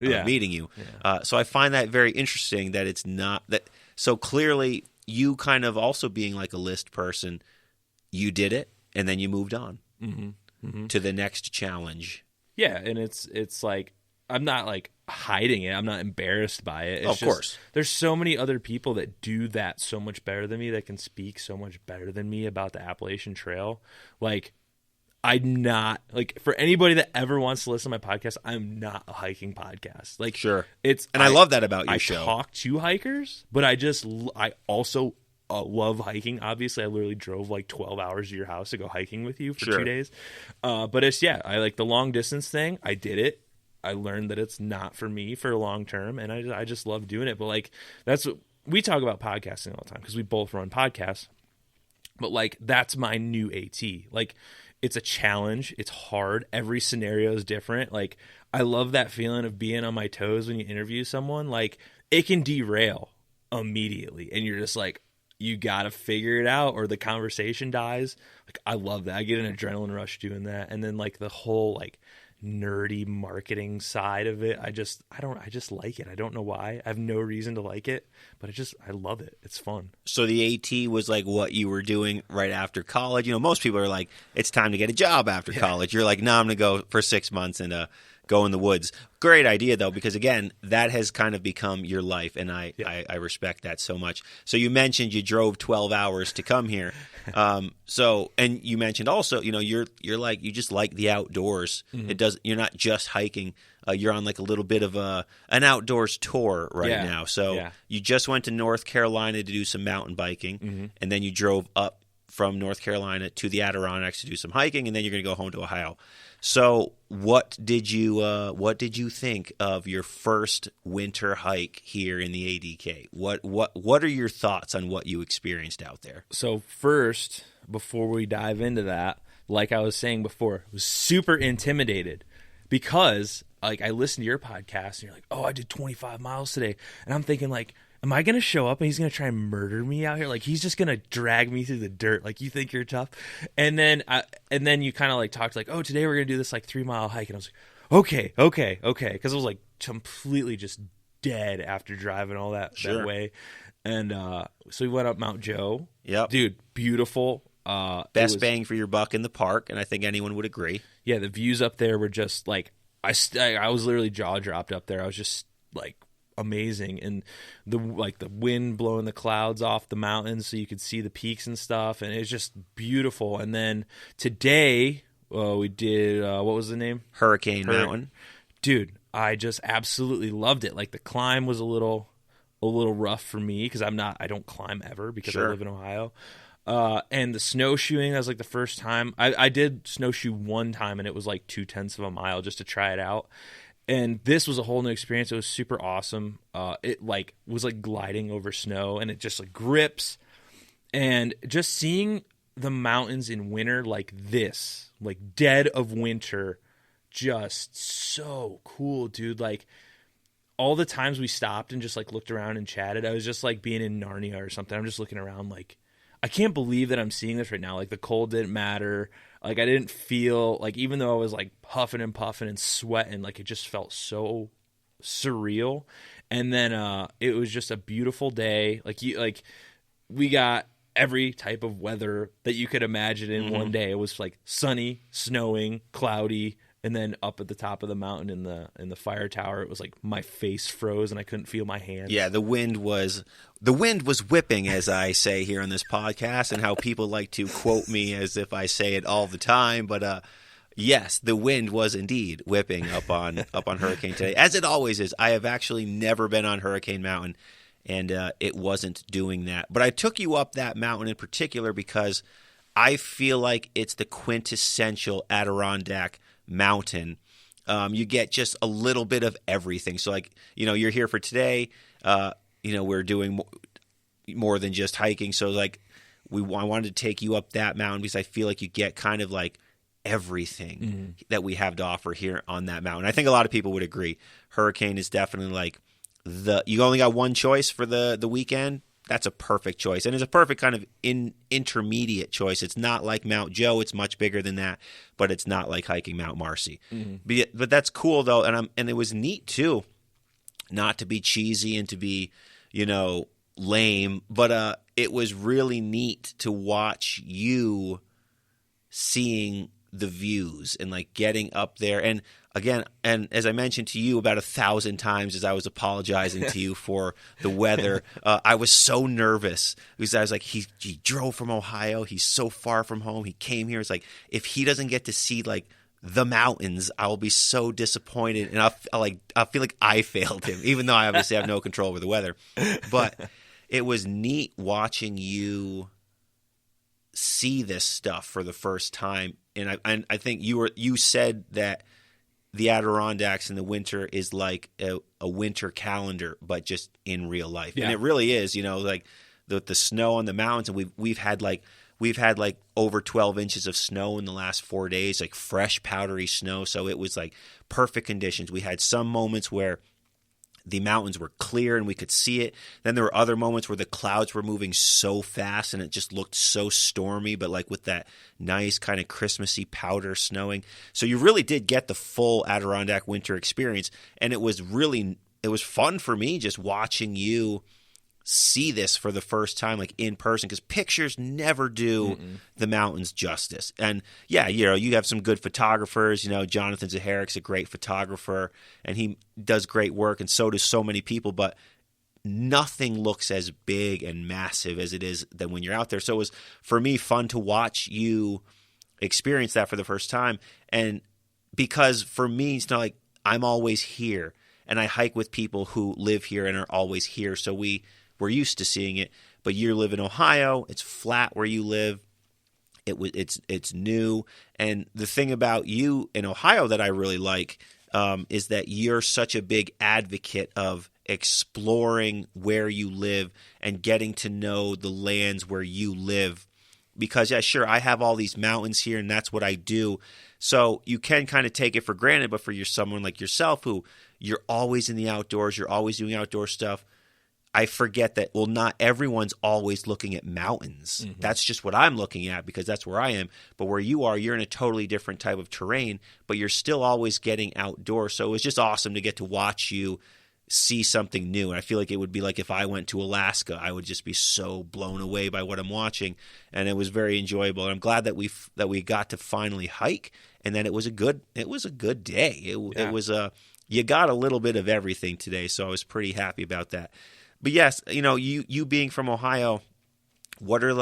meeting you. Yeah. So I find that very interesting that it's not that. So clearly, you kind of also being like a list person, you did it and then you moved on to the next challenge. Yeah, and it's like I'm not like hiding it. I'm not embarrassed by it. It's of course. There's so many other people that do that so much better than me, that can speak so much better than me about the Appalachian Trail. Like, I'm not, like, for anybody that ever wants to listen to my podcast, I'm not a hiking podcast. Like, sure. And I love that about your show. I talk to hikers, but I also love hiking. Obviously, I literally drove like 12 hours to your house to go hiking with you for 2 days. But I like the long distance thing. I did it. I learned that it's not for me for long term, and I just love doing it. But like, that's what we talk about podcasting all the time because we both run podcasts. But like, that's my new AT. Like, it's a challenge. It's hard. Every scenario is different. Like, I love that feeling of being on my toes when you interview someone. Like, it can derail immediately, and you're just like, you got to figure it out or the conversation dies. Like, I love that. I get an adrenaline rush doing that. And then like the whole like nerdy marketing side of it, I just like it. I don't know why. I have no reason to like it, but I love it. It's fun. So the AT was like what you were doing right after college. You know, most people are like, it's time to get a job after college. You're like, no, I'm going to go for 6 months and go in the woods. Great idea, though, because, again, that has kind of become your life, and I respect that so much. So you mentioned you drove 12 hours to come here. And you mentioned also, you know, you're like, you just like the outdoors. You're not just hiking. You're on like a little bit of an outdoors tour now. So you just went to North Carolina to do some mountain biking, and then you drove up from North Carolina to the Adirondacks to do some hiking, and then you're going to go home to Ohio. So what did you think of your first winter hike here in the ADK? What are your thoughts on what you experienced out there? So first, before we dive into that, like I was saying before, I was super intimidated because like I listened to your podcast and you're like, oh, I did 25 miles today. And I'm thinking like, am I going to show up and he's going to try and murder me out here? Like, he's just going to drag me through the dirt. Like, you think you're tough? And then you kind of like talked like, oh, today we're going to do this like 3-mile hike. And I was like, okay. Because I was like completely just dead after driving all that way. And so we went up Mount Joe. Yep. Dude, beautiful. Best bang for your buck in the park. And I think anyone would agree. Yeah, the views up there were just like, I was literally jaw dropped up there. I was just like, amazing, and the wind blowing the clouds off the mountains so you could see the peaks and stuff, and it's just beautiful. And then today we did what was the name? Hurricane Mountain. Dude, I just absolutely loved it. Like, the climb was a little rough for me because I don't climb ever because I live in Ohio. And the snowshoeing, that was like the first time I did snowshoe one time, and it was like 0.2 of a mile just to try it out. And this was a whole new experience. It was super awesome. It like was like gliding over snow, and it just like grips. And just seeing the mountains in winter like this, like dead of winter, just so cool, dude. Like, all the times we stopped and just like looked around and chatted, I was just like being in Narnia or something. I'm just looking around like, I can't believe that I'm seeing this right now. Like, the cold didn't matter. Like, I didn't feel like, even though I was like huffing and puffing and sweating, like, it just felt so surreal. And then it was just a beautiful day. Like, we got every type of weather that you could imagine in one day. It was like sunny, snowing, cloudy, and then up at the top of the mountain in the fire tower, it was like my face froze and I couldn't feel my hands. Yeah, the wind was whipping, as I say here on this podcast, and how people like to quote me as if I say it all the time. But yes, the wind was indeed whipping up on Hurricane today, as it always is. I have actually never been on Hurricane Mountain, and it wasn't doing that. But I took you up that mountain in particular because I feel like it's the quintessential Adirondack mountain. You get just a little bit of everything. So, like, you know, you're here for today. We're doing more than just hiking. So, like, I wanted to take you up that mountain because I feel like you get kind of like everything that we have to offer here on that mountain. I think a lot of people would agree. Hurricane is definitely like you only got one choice for the weekend. that's a perfect choice, and it's a perfect kind of intermediate choice. It's not like Mount Joe; it's much bigger than that, but it's not like hiking Mount Marcy. But that's cool though, and it was neat too, not to be cheesy and to be, lame, but it was really neat to watch you seeing the views and like getting up there. And again, and as I mentioned to you about 1,000 times as I was apologizing to you for the weather, I was so nervous because I was like, he drove from Ohio. He's so far from home. He came here. It's like, if he doesn't get to see like the mountains, I will be so disappointed. And I'll feel like I failed him, even though I obviously have no control over the weather. But it was neat watching you see this stuff for the first time. And I think you said that the Adirondacks in the winter is like a winter calendar, but just in real life. Yeah. And it really is, like the snow on the mountains. And we've had like over 12 inches of snow in the last 4 days, like fresh powdery snow. So it was like perfect conditions. We had some moments where the mountains were clear and we could see it. Then there were other moments where the clouds were moving so fast and it just looked so stormy, but like with that nice kind of Christmassy powder snowing. So you really did get the full Adirondack winter experience. And it was fun for me just watching you see this for the first time, like in person, because pictures never do the mountains justice. And yeah, you have some good photographers. Jonathan Zaharik's a great photographer, and he does great work, and so does so many people. But nothing looks as big and massive as it is than when you're out there. So it was, for me, fun to watch you experience that for the first time. And because for me, it's not like I'm always here, and I hike with people who live here and are always here. So we're used to seeing it, but you live in Ohio. It's flat where you live. It's new, and the thing about you in Ohio that I really like is that you're such a big advocate of exploring where you live and getting to know the lands where you live. Because yeah, sure, I have all these mountains here, and that's what I do. So you can kind of take it for granted, but for someone like yourself who you're always in the outdoors, you're always doing outdoor stuff. I forget that, well, not everyone's always looking at mountains. That's just what I'm looking at because that's where I am. But where you are, you're in a totally different type of terrain, but you're still always getting outdoors. So it was just awesome to get to watch you see something new. And I feel like it would be like if I went to Alaska, I would just be so blown away by what I'm watching. And it was very enjoyable. And I'm glad that we got to finally hike, and then it was a good day. It was you got a little bit of everything today, so I was pretty happy about that. But yes, you being from Ohio, what are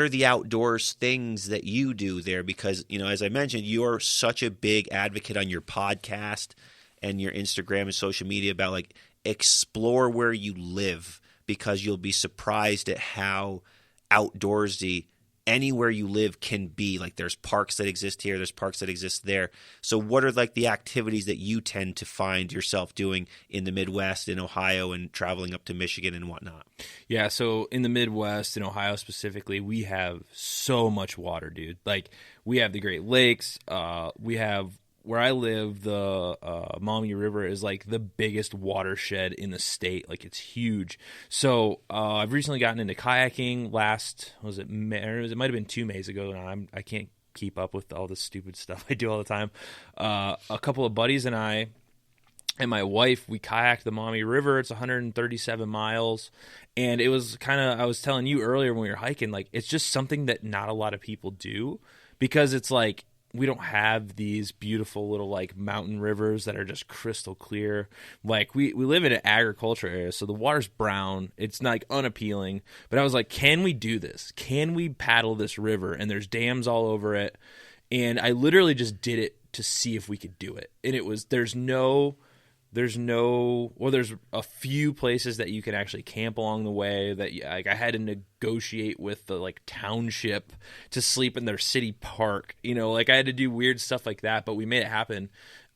the outdoors things that you do there? Because, as I mentioned, you're such a big advocate on your podcast and your Instagram and social media about like explore where you live, because you'll be surprised at how outdoorsy anywhere you live can be. Like there's parks that exist here, there's parks that exist there. So what are like the activities that you tend to find yourself doing in the Midwest, in Ohio, and traveling up to Michigan and whatnot? Yeah, so in the Midwest, in Ohio specifically, we have so much water, dude. Like we have the Great Lakes, we have where I live, the Maumee River is like the biggest watershed in the state. Like it's huge. So I've recently gotten into kayaking. It might have been 2 Mays ago. And I can't keep up with all the stupid stuff I do all the time. A couple of buddies and I and my wife, we kayaked the Maumee River. It's 137 miles. And it was I was telling you earlier when we were hiking, like it's just something that not a lot of people do, because it's like, we don't have these beautiful little like mountain rivers that are just crystal clear. Like we live in an agriculture area, so the water's brown. It's not like unappealing. But I was like, can we do this? Can we paddle this river? And there's dams all over it. And I literally just did it to see if we could do it. And there's a few places that you can actually camp along the way that like I had to negotiate with the like township to sleep in their city park, like I had to do weird stuff like that, but we made it happen.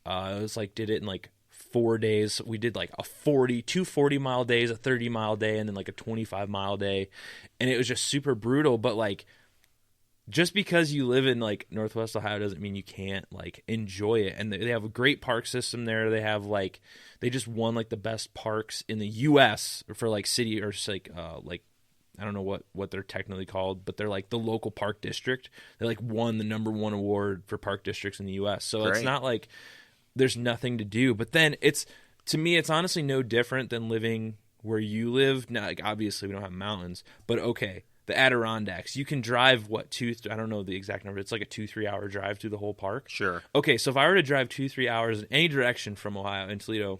It was like, did it in like 4 days. We did like two 40-mile days, a 30-mile day, and then like a 25-mile day. And it was just super brutal, but like just because you live in like Northwest Ohio doesn't mean you can't like enjoy it. And they have a great park system there. They have like, they just won like the best parks in the U.S. for like city or like I don't know what they're technically called, but they're like the local park district. They like won the #1 award for park districts in the U.S. So It's not like there's nothing to do. But then to me, it's honestly no different than living where you live. Now, like obviously we don't have mountains, but okay. The Adirondacks, you can drive I don't know the exact number. It's like a 2-3 hour drive through the whole park. Sure. Okay, so if I were to drive 2-3 hours in any direction from Ohio and Toledo,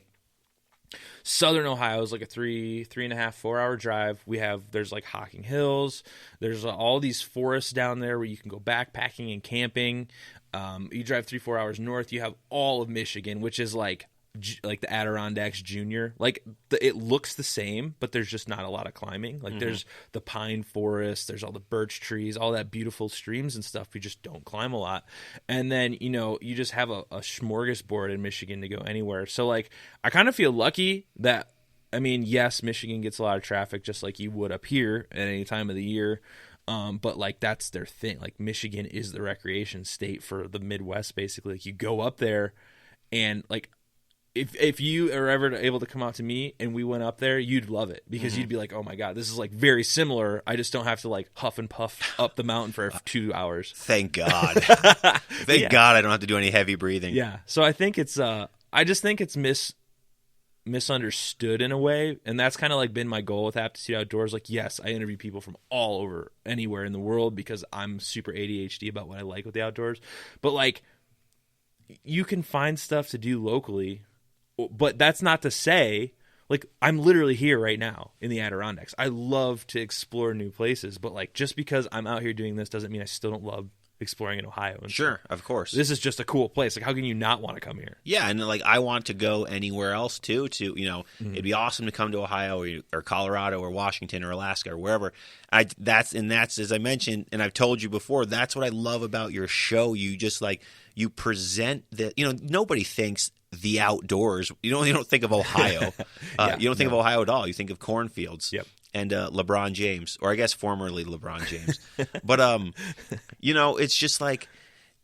Southern Ohio is like a 3.5, 4 hour drive. There's like Hocking Hills. There's all these forests down there where you can go backpacking and camping. You drive 3-4 hours north, you have all of Michigan, which is like the Adirondacks Junior. Like it looks the same, but there's just not a lot of climbing. Like there's the pine forest, there's all the birch trees, all that beautiful streams and stuff. We just don't climb a lot. And then, you just have a smorgasbord in Michigan to go anywhere. So like, I kind of feel lucky that, I mean, yes, Michigan gets a lot of traffic just like you would up here at any time of the year. But like, that's their thing. Like Michigan is the recreation state for the Midwest, basically. Like you go up there and like, if you are ever able to come out to me and we went up there, you'd love it because you'd be like, oh my God, this is like very similar. I just don't have to like huff and puff up the mountain for 2 hours. Thank God. Thank God I don't have to do any heavy breathing. Yeah. So I think I just think it's misunderstood in a way. And that's kind of like been my goal with Aptitude Outdoors. Like, yes, I interview people from all over anywhere in the world because I'm super ADHD about what I like with the outdoors. But like, you can find stuff to do locally. But that's not to say, like, I'm literally here right now in the Adirondacks. I love to explore new places, but like, just because I'm out here doing this doesn't mean I still don't love exploring in Ohio. And sure, of course. This is just a cool place. Like, how can you not want to come here? Yeah, and like, I want to go anywhere else too. It'd be awesome to come to Ohio or Colorado or Washington or Alaska or wherever. That's as I mentioned, and I've told you before. That's what I love about your show. You just like you present that. Nobody thinks the outdoors. You don't think of Ohio. You don't think of Ohio at all. You think of cornfields. Yep. And LeBron James, or I guess formerly LeBron James. But it's just like,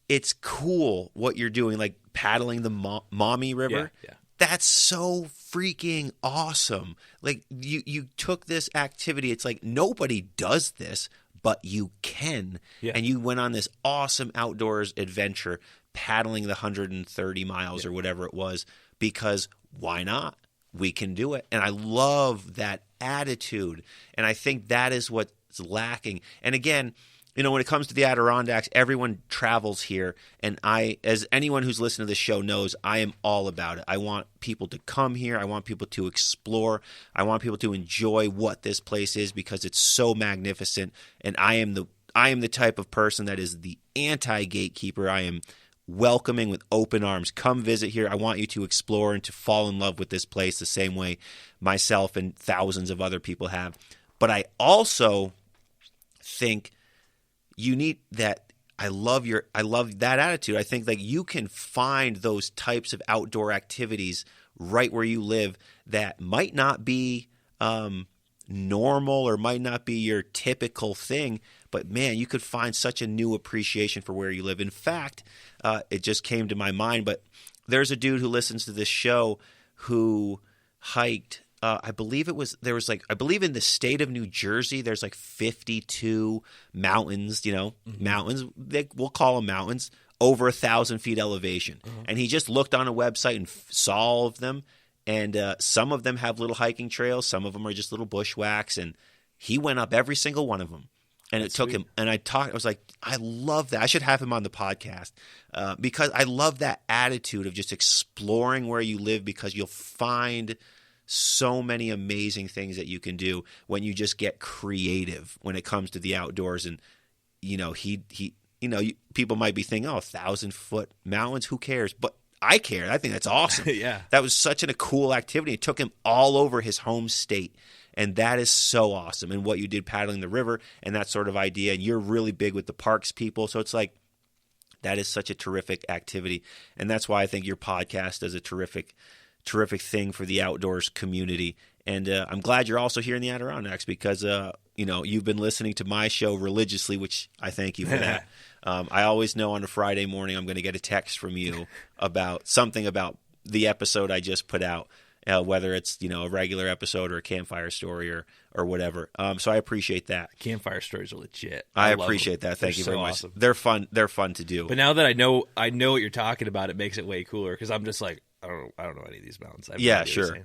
it's cool what you're doing, like paddling the Maumee River. Yeah. That's so freaking awesome. Like you took this activity. It's like nobody does this, but you can. Yeah. And you went on this awesome outdoors adventure, paddling the 130 miles or whatever it was, because why not? We can do it. And I love that attitude. And I think that is what's lacking. And again, when it comes to the Adirondacks, everyone travels here. And as anyone who's listened to this show knows, I am all about it. I want people to come here. I want people to explore. I want people to enjoy what this place is because it's so magnificent. And I am the type of person that is the anti-gatekeeper. I am welcoming with open arms. Come visit here. I want you to explore and to fall in love with this place the same way myself and thousands of other people have. But I also think you need that. I love that attitude. I think like you can find those types of outdoor activities right where you live that might not be normal or might not be your typical thing, but man, you could find such a new appreciation for where you live. In fact, it just came to my mind, but there's a dude who listens to this show who hiked, I believe in the state of New Jersey, there's like 52 mountains, mountains, we'll call them mountains, over 1,000 feet elevation. And he just looked on a website and saw all of them. And some of them have little hiking trails. Some of them are just little bushwhacks. And he went up every single one of them. And it took him. And I was like, I love that. I should have him on the podcast because I love that attitude of just exploring where you live, because you'll find so many amazing things that you can do when you just get creative when it comes to the outdoors. And, people might be thinking, 1,000-foot mountains, who cares? But I care. I think that's awesome. Yeah. That was such a cool activity. It took him all over his home state. And that is so awesome. And what you did paddling the river and that sort of idea. And you're really big with the parks people. So it's like, that is such a terrific activity. And that's why I think your podcast does a terrific terrific thing for the outdoors community. And I'm glad you're also here in the Adirondacks because, you've been listening to my show religiously, which I thank you for that. I always know on a Friday morning I'm going to get a text from you about something about the episode I just put out, whether it's, a regular episode or a campfire story or whatever. So I appreciate that. Campfire stories are legit. I appreciate that. Thank you very much. Awesome. They're fun. They're fun to do. But now that I know what you're talking about, it makes it way cooler because I'm just like, I don't know any of these mountains. Yeah, sure.